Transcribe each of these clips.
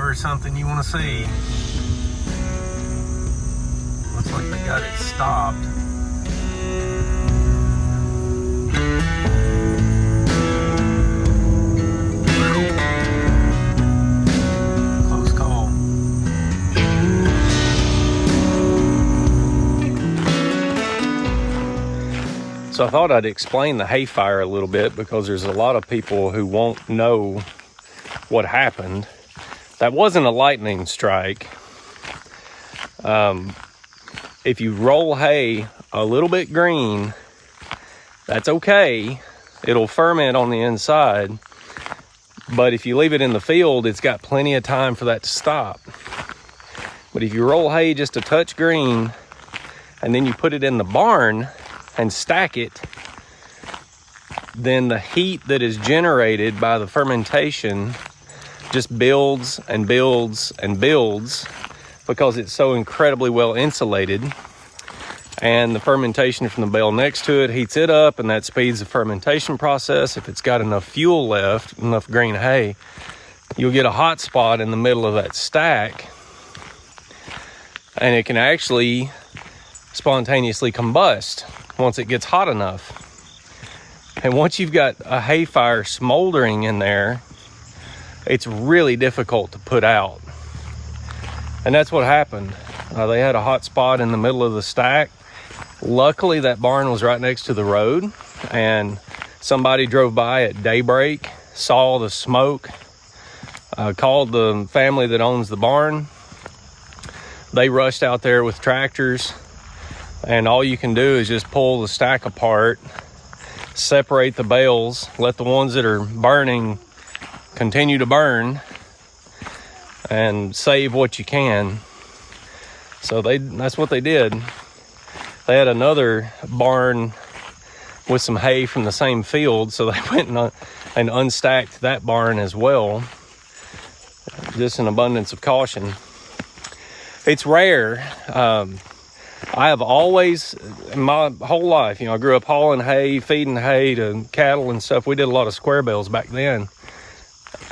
never something you want to see. Looks like they got it stopped. Close call. So I thought I'd explain the hay fire a little bit, because there's a lot of people who won't know what happened. That wasn't a lightning strike. If you roll hay a little bit green, that's okay. It'll ferment on the inside. But if you leave it in the field, it's got plenty of time for that to stop. But if you roll hay just a touch green, and then you put it in the barn and stack it, then the heat that is generated by the fermentation just builds and builds and builds, because it's so incredibly well insulated. And the fermentation from the bale next to it heats it up, and that speeds the fermentation process. If it's got enough fuel left, enough green hay, you'll get a hot spot in the middle of that stack, and it can actually spontaneously combust once it gets hot enough. And once you've got a hay fire smoldering in there, it's really difficult to put out. And that's what happened. They had a hot spot in the middle of the stack. Luckily, that barn was right next to the road, and somebody drove by at daybreak, saw the smoke, called the family that owns the barn. They rushed out there with tractors, and all you can do is just pull the stack apart, separate the bales, let the ones that are burning continue to burn, and save what you can. So that's what they did. They had another barn with some hay from the same field, so they went and unstacked that barn as well. Just an abundance of caution. It's rare. I have always, in my whole life, I grew up hauling hay, feeding hay to cattle and stuff. We did a lot of square bales back then.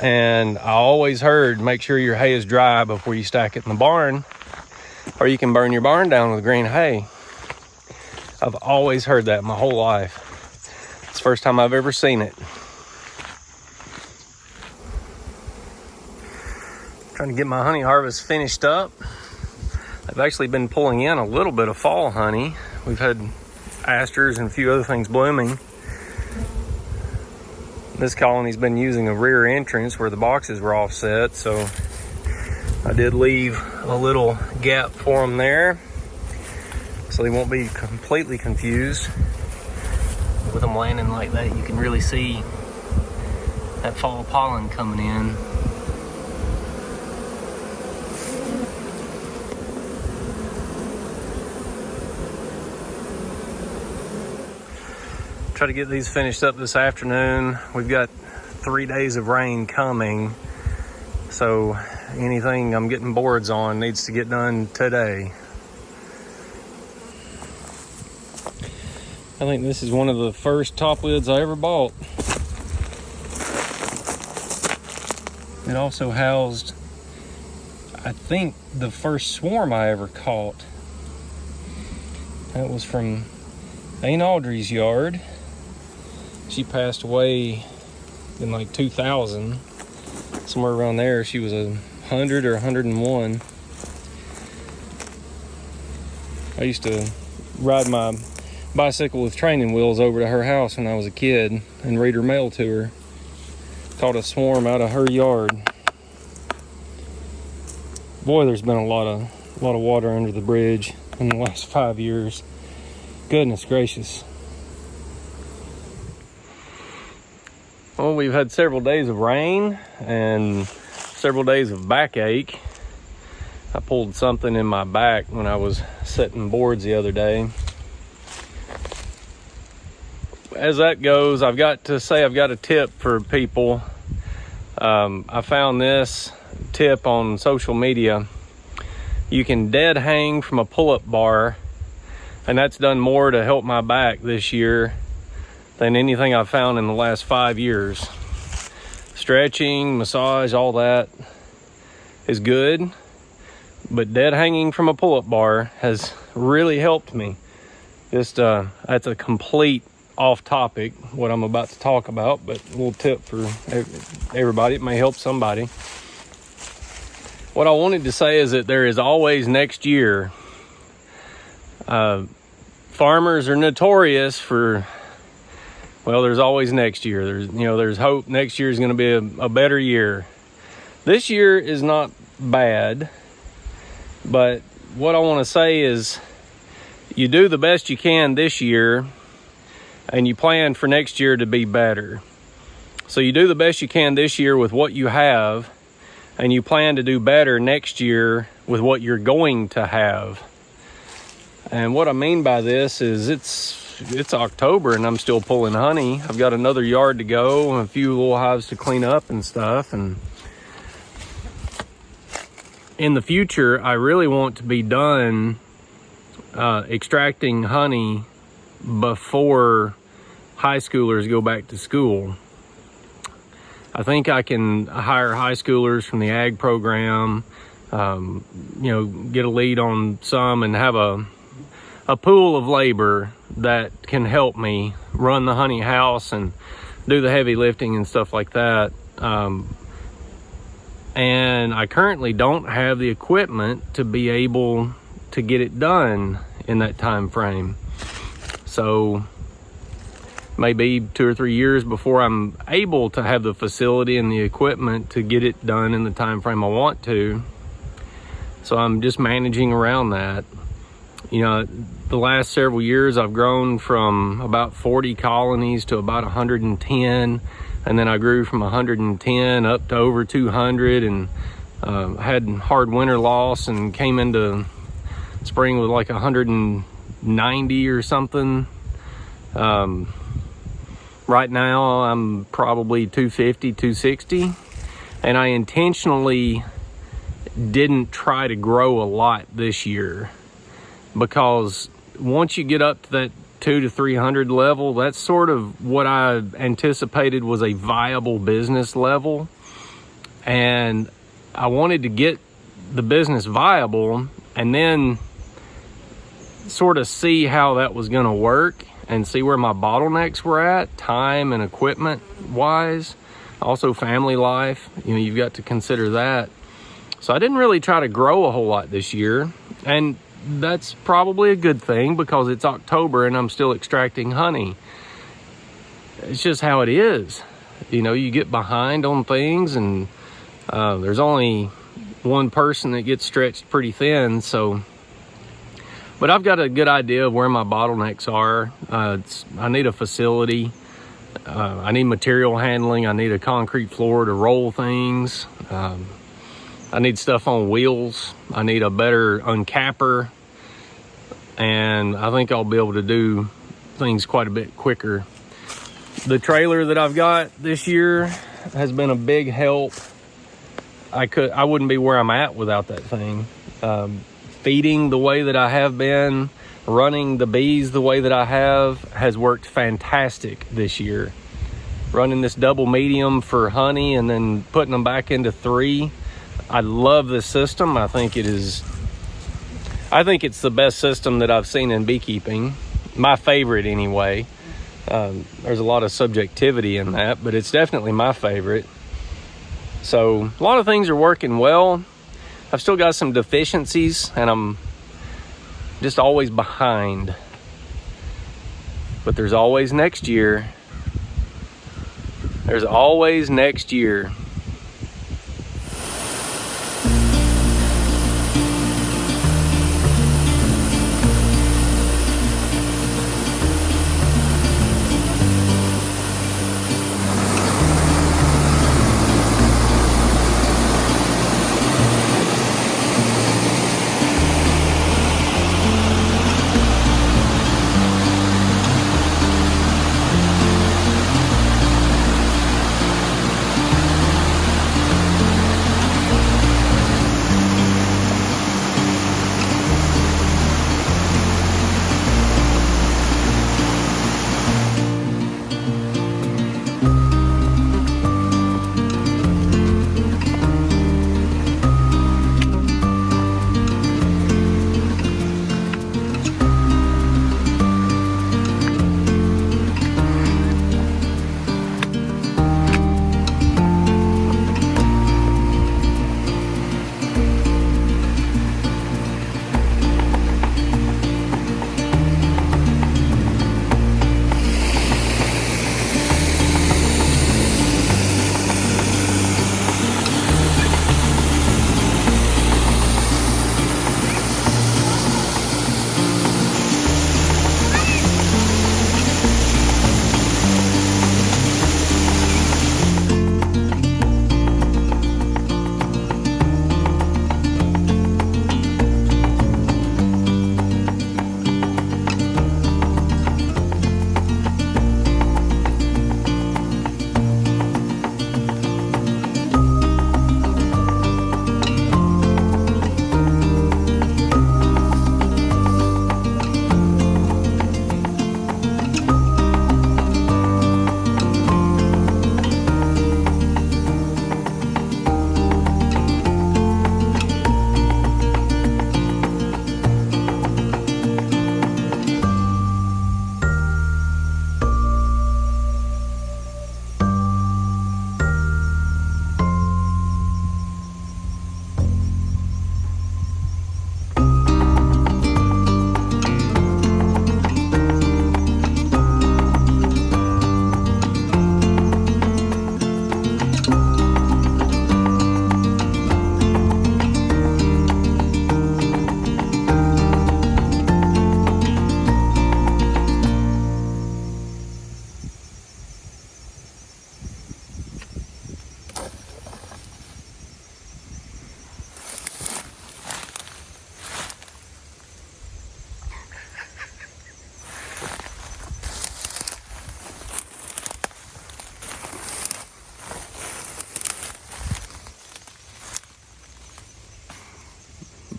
And I always heard, make sure your hay is dry before you stack it in the barn, or you can burn your barn down with green hay. I've always heard that my whole life. It's the first time I've ever seen it. Trying to get my honey harvest finished up. I've actually been pulling in a little bit of fall honey. We've had asters and a few other things blooming. This colony's been using a rear entrance where the boxes were offset, so I did leave a little gap for them there, so they won't be completely confused. With them landing like that, you can really see that fall pollen coming in. Try to get these finished up this afternoon. We've got 3 days of rain coming, so anything I'm getting boards on needs to get done today. I think this is one of the first top lids I ever bought. It also housed, I think, the first swarm I ever caught. That was from Aunt Audrey's yard. She passed away in like 2000, somewhere around there. She was 100 or 101. I used to ride my bicycle with training wheels over to her house when I was a kid and read her mail to her. Caught a swarm out of her yard. Boy, there's been a lot of water under the bridge in the last 5 years. Goodness gracious. Well, we've had several days of rain and several days of backache. I pulled something in my back when I was setting boards the other day. As that goes, I've got to say I've got a tip for people. I found this tip on social media. You can dead hang from a pull-up bar, and that's done more to help my back this year than anything I've found in the last 5 years. Stretching, massage, all that. is good, but dead hanging from a pull-up bar has really helped me. Just that's a complete off topic what I'm about to talk about, but a little tip for everybody. It may help somebody. What I wanted to say is that there is always next year. Farmers are notorious for, well, there's always next year. There's hope next year is going to be a better year. This year is not bad, but what I want to say is you do the best you can this year and you plan for next year to be better. So you do the best you can this year with what you have, and you plan to do better next year with what you're going to have. And what I mean by this is it's October and I'm still pulling honey. I've got another yard to go and a few little hives to clean up and stuff. And in the future, I really want to be done extracting honey before high schoolers go back to school. I think I can hire high schoolers from the ag program, get a lead on some and have a pool of labor that can help me run the honey house and do the heavy lifting and stuff like that. And I currently don't have the equipment to be able to get it done in that time frame. So maybe 2 or 3 years before I'm able to have the facility and the equipment to get it done in the time frame I want to. So I'm just managing around that. The last several years I've grown from about 40 colonies to about 110, and then I grew from 110 up to over 200, and had hard winter loss and came into spring with like 190 or something. Right now I'm probably 250, 260, and I intentionally didn't try to grow a lot this year, because once you get up to that 200 to 300 level, that's sort of what I anticipated was a viable business level. And I wanted to get the business viable and then sort of see how that was going to work and see where my bottlenecks were at, time and equipment wise. Also family life, you've got to consider that. So I didn't really try to grow a whole lot this year, and that's probably a good thing because it's October and I'm still extracting honey. It's just how it is. You get behind on things, and there's only one person that gets stretched pretty thin. But I've got a good idea of where my bottlenecks are. I need a facility. I need material handling. I need a concrete floor to roll things. I need stuff on wheels. I need a better uncapper. And I think I'll be able to do things quite a bit quicker. The trailer that I've got this year has been a big help. I wouldn't be where I'm at without that thing. Feeding the way that I have been, running the bees the way that I have, has worked fantastic this year. Running this double medium for honey and then putting them back into 3. I love this system. I think it's the best system that I've seen in beekeeping. My favorite anyway. There's a lot of subjectivity in that, but it's definitely my favorite. So a lot of things are working well. I've still got some deficiencies and I'm just always behind. But there's always next year. There's always next year.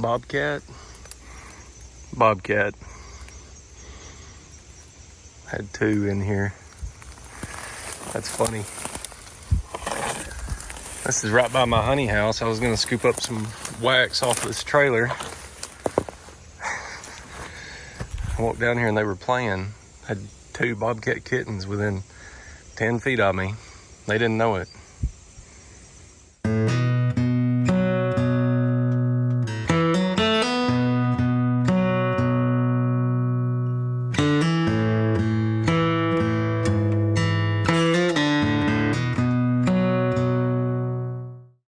Bobcat. Bobcat. Had 2 in here. That's funny. This is right by my honey house. I was gonna scoop up some wax off this trailer. I walked down here and they were playing. Had 2 bobcat kittens within 10 feet of me. They didn't know it.